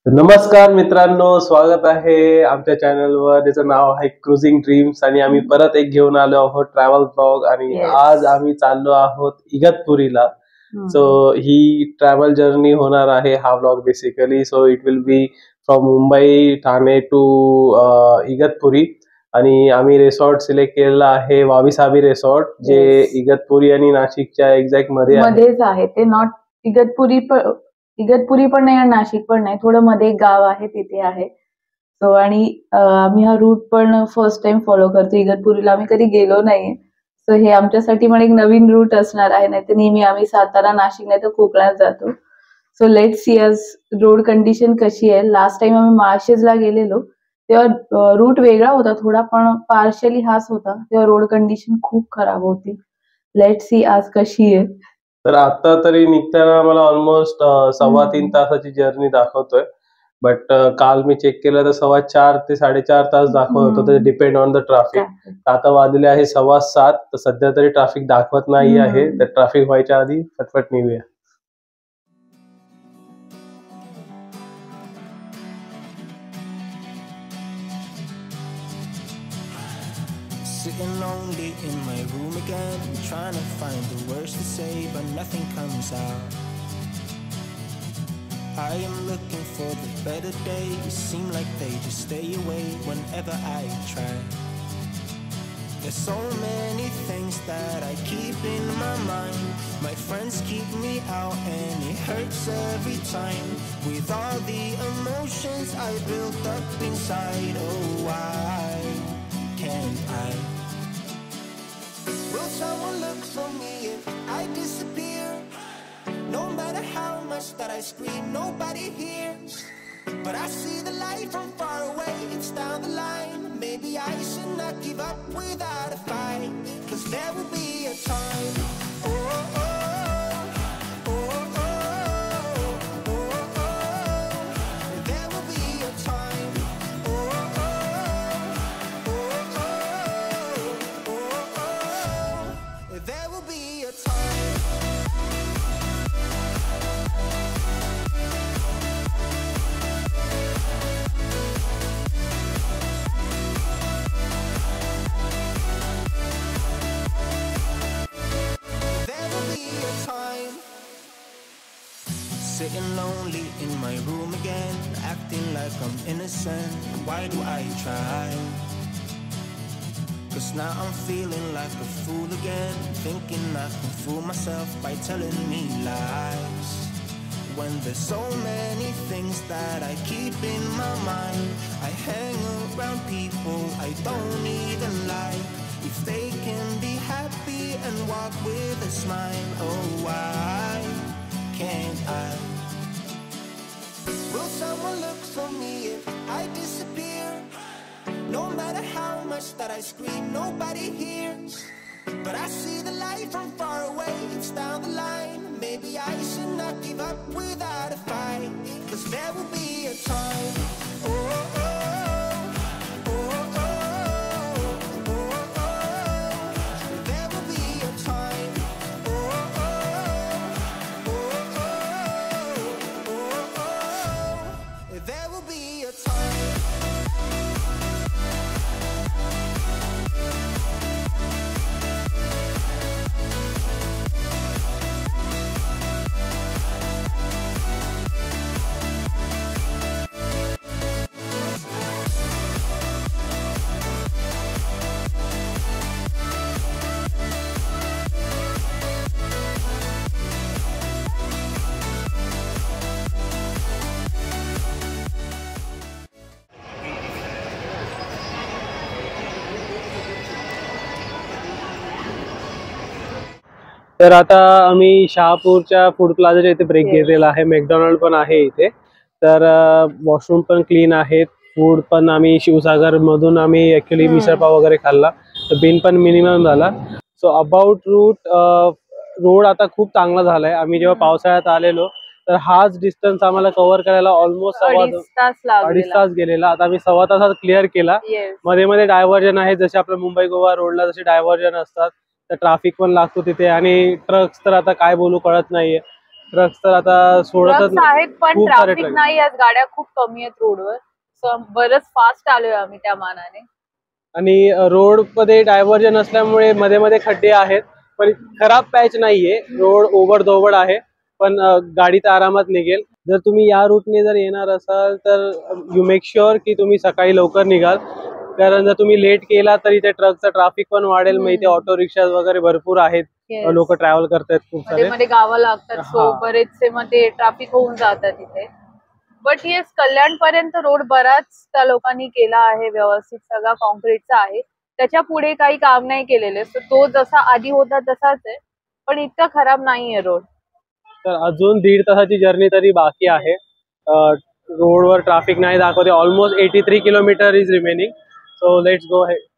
नमस्कार मित्रांनो, स्वागत आहे आमच्या चॅनलवर ज्याचं नाव आहे क्रुझिंग ड्रीम्स आणि आम्ही परत एक घेऊन आलो आहोत ट्रॅव्हल ब्लॉग आणि आज आम्ही चाललो आहोत इगतपुरीला. सो ही ट्रॅव्हल जर्नी होणार आहे हा blog basically. So it will be from Mumbai Thane to Igatpuri आणि आम्ही रिसॉर्ट सिलेक्ट केलेला आहे वाविसाबी रिसॉर्ट जे इगतपुरी आणि नाशिकच्या एक्झॅक्ट मध्येच आहे. ते नॉट इगतपुरी पण नाही आणि नाशिक पण नाही, थोडं मध्ये एक गाव आहे तिथे आहे. सो आणि आम्ही हा रूट पण फर्स्ट टाइम फॉलो करतो. इगतपुरीला आम्ही कधी गेलो नाही. सो हे आमच्यासाठी पण एक नवीन रूट असणार आहे. नाही तर नेहमी आम्ही सातारा, नाशिक नाही तर कोकणात जातो. सो लेट सी आज रोड कंडिशन कशी आहे. लास्ट टाइम आम्ही माळशेजला गेलेलो तेव्हा रूट वेगळा होता थोडा, पण पार्शली हाच होता. तेव्हा रोड कंडिशन खूप खराब होती. लेट सी आज कशी आहे. तर आता तरी निघताना मला ऑलमोस्ट 3.25 तासाची जर्नी दाखवतोय. बट काल मी चेक केलं तर 4.25 ते 4.5 तास दाखवत होतं. ते डिपेंड ऑन द ट्रॅफिक. आता वाजले आहे 7:15 तर सध्या तरी ट्रॅफिक दाखवत नाही आहे. तर ट्रॅफिक व्हायच्या आधी फटफट निघूया. Sitting lonely in my room again, trying to find the words to say, but nothing comes out. I am looking for the better days, seem like they just stay away whenever I try. There's so many things that I keep in my mind. My friends keep me out and it hurts every time. With all the emotions I built up inside, oh why can't I? Will someone look for me if I disappear? No matter how much that I scream, nobody hears. But I see the light from far away, it's down the line. Maybe I should not give up without a fight, 'cause there will be a time. Oh, oh, oh, oh, oh, oh, oh. There will be a time. Oh, oh, oh, oh, oh, oh. There will be a time. Sitting lonely in my room again, acting like I'm innocent. Why do I try? 'Cause now I'm feeling like a fool again, thinking I can fool myself by telling me lies. When there's so many things that I keep in my mind, I hang around people I don't even like. If they can be happy and walk with a smile, oh why can't I? Will someone look for me if I disappear? No matter how much that I scream, nobody hears. But I see the light from far away, it's down the line. Maybe I should not give up without a fight, 'cause there will be a time. Oh, oh, oh, oh, oh, oh, oh. There will be a time. Oh, oh, oh, oh, oh, oh. There will be a time. तर आता आम्ही शहापूरच्या food प्लाझाच्या इथे break घेतलेला आहे. McDonald पण आहे इथे. तर वॉशरूम पण क्लीन आहेत. फूड पण आम्ही शिवसागर मधून आम्ही ऍक्च्युली मिसळपाव वगैरे खाल्ला, तर बिल पण मिनिमम झाला. सो अबाउट रोड आता खूप चांगला झालाय. आम्ही जेव्हा पावसाळ्यात आलेलो तर हाच डिस्टन्स आम्हाला कव्हर करायला ऑलमोस्ट 2.5 तास गेलेला. आता आम्ही 1.25 तासात क्लिअर केला. मध्ये मध्ये डायव्हर्जन आहे, जसे आपल्या मुंबई गोवा रोडला जसे डायव्हर्जन असतात तर ट्रॅफिक पण लागतो तिथे आणि ट्रक्स तर आता काय बोलू कळत नाहीये. ट्रक्स तर आता सोडतच ट्रक्स आहेत पण खूप सारे ट्रॅफिक ट्रक नाही, आज गाड्या खूप कमी आहेत रोडवर. सो बरंच फास्ट आलोय आम्ही त्या मानाने. आणि रोड मध्ये डायव्हर्जन असल्यामुळे मध्ये मध्ये खड्डे आहेत, पण खराब पॅच नाहीये. रोड ओव्हर दोवड आहे, पण गाडी तर आरामात निघेल. जर तुम्ही या रूटने जर येणार असाल तर यू मेक शुअर की तुम्ही सकाळी लवकर निघाल, कारण जर तुम्ही लेट केला तर इथे ट्रकचं ट्रॅफिक पण वाढेल. मग इथे ऑटो रिक्षा वगैरे भरपूर आहेत, Yes. लोक ट्रॅव्हल करतात खूप मध्ये सारे. मध्ये गावं लागतात, सो हा. बरेचसे मध्ये ट्रॅफिक होऊन जातात तिथे. बट येस, कल्याण पर्यंत रोड बराच त्या लोकांनी केला आहे व्यवस्थित, सगळा कॉन्क्रीटचा आहे. त्याच्या पुढे काही काम नाही केलेले, सो तो जसा आधी होता तसाच आहे, पण इतका खराब नाहीये रोड. तर अजून 1.5 तासाची जर्नी तरी बाकी आहे. रोडवर ट्रॅफिक नाही दाखवते. Almost 83 kilometre is remaining. So let's go head.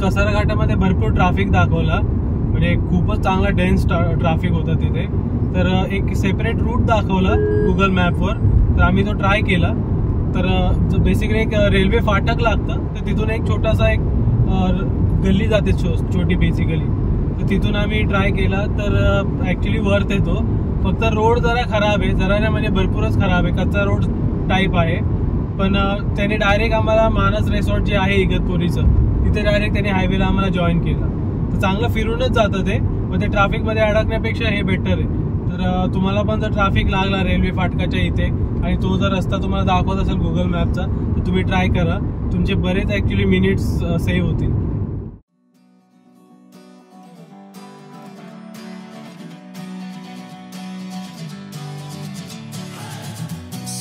Kasara घाटामध्ये भरपूर ट्रॅफिक दाखवला, म्हणजे खूपच चांगला डेन्स ट्रॅफिक होता तिथे. तर एक सेपरेट रूट दाखवला गुगल मॅपवर, तर आम्ही तो ट्राय केला. तर बेसिकली एक रेल्वे फाटक लागतं, तर तिथून एक छोटासा एक गल्ली जाते छोटी बेसिकली, तर तिथून आम्ही ट्राय केला. तर ॲक्च्युली वर्थ येतो. फक्त रोड जरा खराब आहे, जरा नाही म्हणजे भरपूरच खराब आहे, कच्चा रोड टाईप आहे. पण त्याने डायरेक्ट आम्हाला मानस रिसॉर्ट जे आहे इगतपुरीचं, तिथे डायरेक्ट त्याने हायवेला आम्हाला जॉईन केला. तर चांगलं फिरूनच जातं ते, मग ते ट्रॅफिकमध्ये अडकण्यापेक्षा हे बेटर आहे. तर तुम्हाला पण जर ट्रॅफिक लागला रेल्वे फाटकाच्या इथे आणि तो जर रस्ता तुम्हाला दाखवत असेल गुगल मॅपचा, तर तुम्ही ट्राय करा. तुमचे बरेच ॲक्च्युली मिनिट्स सेव्ह होतील.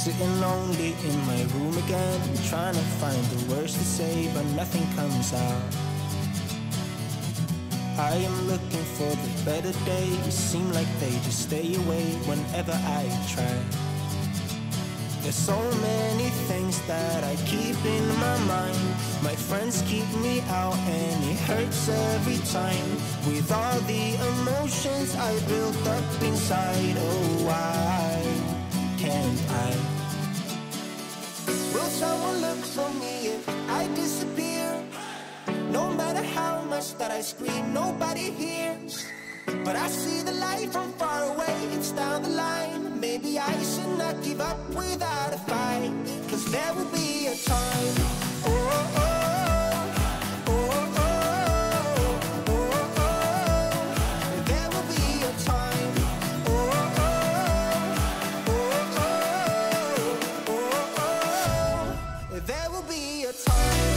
Sitting lonely in my room again, trying to find the words to say, but nothing comes out. I am looking for the better days, seem like they just stay away whenever I try. There's so many things that I keep in my mind. My friends keep me out and it hurts every time. With all the emotions I built up inside, oh why can't I? Will someone look for me if I disappear? No matter how much that I scream, nobody hears. But I see the light from far away, it's down the line. Maybe I should not give up without a fight, 'cause there will be a time. Oh, oh, oh, oh, oh, oh, oh. There will be a time. Oh, oh, oh, oh, oh, oh. There will be a time.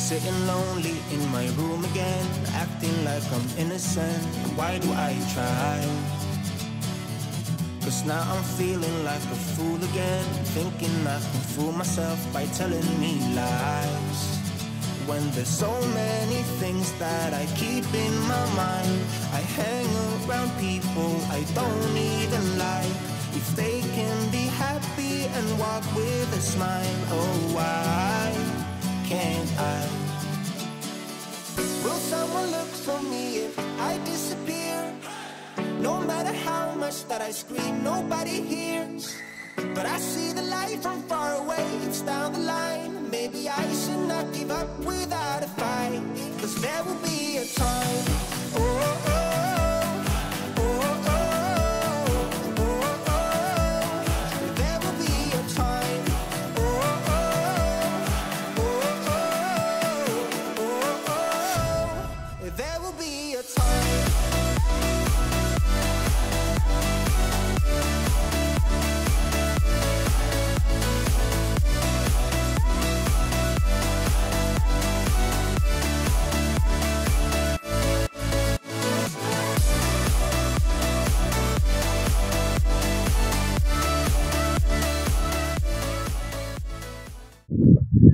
Sitting lonely in my room again, acting like I'm innocent. Why do I try? 'Cause now I'm feeling like a fool again, thinking I can fool myself by telling me lies. When there's so many things that I keep in my mind, I hang around people I don't even like. If they can be happy and walk with a smile, oh why can't I? Will someone look for me if I disappear? No matter how much that I scream, nobody hears. But I see the light from far away, it's down the line. Maybe I should not give up without a fight, 'cause there will be a time. Oh, oh, oh, oh, oh, oh, oh. There will be a time. Oh, oh, oh, oh, oh, oh. There will be a time.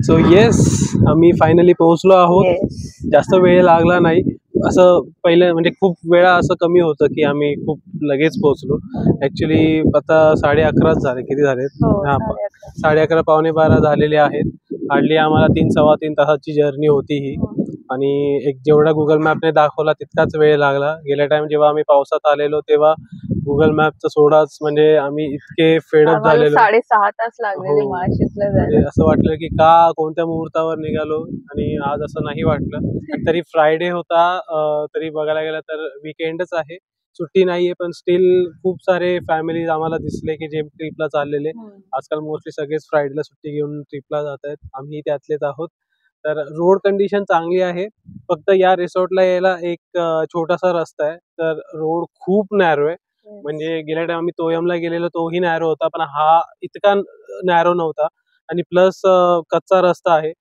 So yes, आम्ही finally पोहोचलो आहोत. Yes. जास्त वेळ लागला नाही. असं पहिलं म्हणजे खूप वेळा असं कमी होतं की आम्ही खूप लगेच पोहोचलो. ॲक्च्युली आता 11:30 झाले. किती झालेत? हो, हां, 11:30. 11:30 पावणे 12 झालेले आहेत. हार्डली आम्हाला 3-3.25 तासाची जर्नी होती ही. आणि एक जेवढा गुगल मॅपने दाखवला तितकाच वेळ लागला. गेल्या टाइम जेव्हा आम्ही पावसात आलेलो तेव्हा गुगल मॅपचा सोडाच, म्हणजे आम्ही इतके फेडअप आम्हाला झालेलो. 6.5 तास लागलेले हो. माळशेजला म्हणजे जायला. असं वाटलं की का कोणत्या मुहूर्तावर निघालो, आणि आज असं नाही वाटलं. आणि तरी फ्रायडे होता, तरी बघायला गेलं तर वीकेंडच आहे, सुट्टी नाहीये, पण स्टील खूप सारे फॅमिलीज आम्हाला दिसले की जे ट्रिपला चाललेले. आजकाल मोस्टली सगळेच फ्रायडेला सुट्टी घेऊन ट्रिपला जात आहेत, आम्ही त्यातलेच आहोत. तर रोड कंडिशन चांगली आहे. फक्त या रिसॉर्टला यायला एक छोटासा रस्ता आहे, तर रोड खूप नॅरो आहे. म्हणजे गेल्या टाइम आम्ही तोयमला गेलेलो तोही नॅरो होता, पण हा इतका नॅरो नव्हता. आणि प्लस कच्चा रस्ता आहे.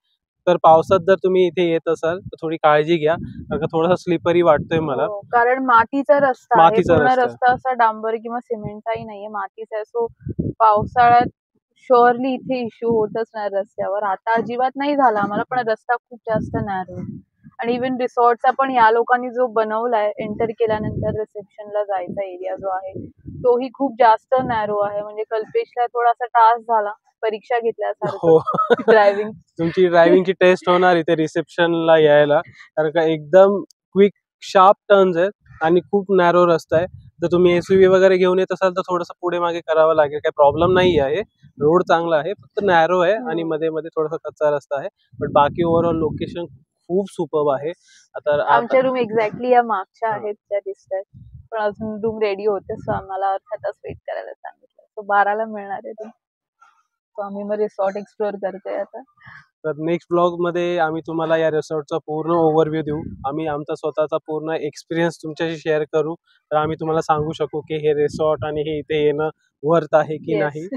तर पावसात जर तुम्ही इथे येत असाल तर थोडी काळजी घ्या, कारण का थोडासा स्लिपरी वाटतोय मला. हो, कारण मातीचा रस्ता आहे. मातीचा पूर्ण रस्ता. रस्ता असा डांबर किंवा सिमेंटचाही नाहीये, मातीचा आहे. सो पावसाळ्यात शुअरली इथे इश्यू होतच नाही रस्त्यावर. आता अजिबात नाही झाला आम्हाला, पण रस्ता खूप जास्त नॅरो आहे. आणि इव्हन रिसॉर्टचा पण या लोकांनी जो बनवलाय, एंटर केल्यानंतर रिसेप्शनला जायचा एरिया जो आहे तोही खूप जास्त नॅरो आहे. म्हणजे कल्पेशला थोडासा त्रास झाला परीक्षा घेतल्यासारखं हो. ड्रायव्हिंग. तुमची ड्रायव्हिंगची टेस्ट होणार इथे रिसेप्शनला यायला, कारण का एकदम क्विक शार्प टर्न्स आहेत आणि खूप नॅरो रस्ता आहे. जर तुम्ही एसयूव्ही वगैरे घेऊन येत असाल तर थोडंसं पुढे मागे करावं लागेल, काही प्रॉब्लेम नाही आहे. रोड चांगला आहे, फक्त नॅरो आहे आणि मध्ये मध्ये थोडासा कच्चा रस्ता आहे. बट बाकी ओव्हरऑल लोकेशन खूप सुपर्ब आहे. तर आमच्या आता रूम एक्झॅक्टली या मागच्या हा. आहेत त्या दिसतात, पण अजून रूम रेडी होते, सो आम्हाला अर्धा तास वेट करायला सांगितलं. सो 12ला मिळणार आहे रूम. सो आम्ही मग रिसॉर्ट एक्सप्लोअर करतोय आता. तर नेक्स्ट ब्लॉग मध्ये आम्ही तुम्हाला या रिसॉर्टचा पूर्ण ओव्हरव्ह्यू देऊ. आम्ही आमचा स्वतःचा पूर्ण एक्सपिरियन्स तुमच्याशी शेअर करू. तर आम्ही तुम्हाला सांगू शकू की हे रिसॉर्ट आणि हे इथे येणं वर्थ आहे की Yes. नाही.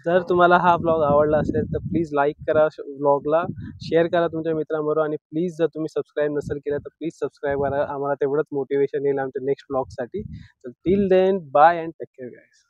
जर तुम्हाला हा ब्लॉग आवडला असेल तर प्लीज लाईक करा ब्लॉगला, शेअर करा तुमच्या मित्रांबरोबर आणि प्लीज जर तुम्ही सबस्क्राईब नसेल केलं तर प्लीज सबस्क्राईब करा. आम्हाला तेवढंच मोटिवेशन येईल आमच्या नेक्स्ट ब्लॉगसाठी. तर till then bye and take care guys.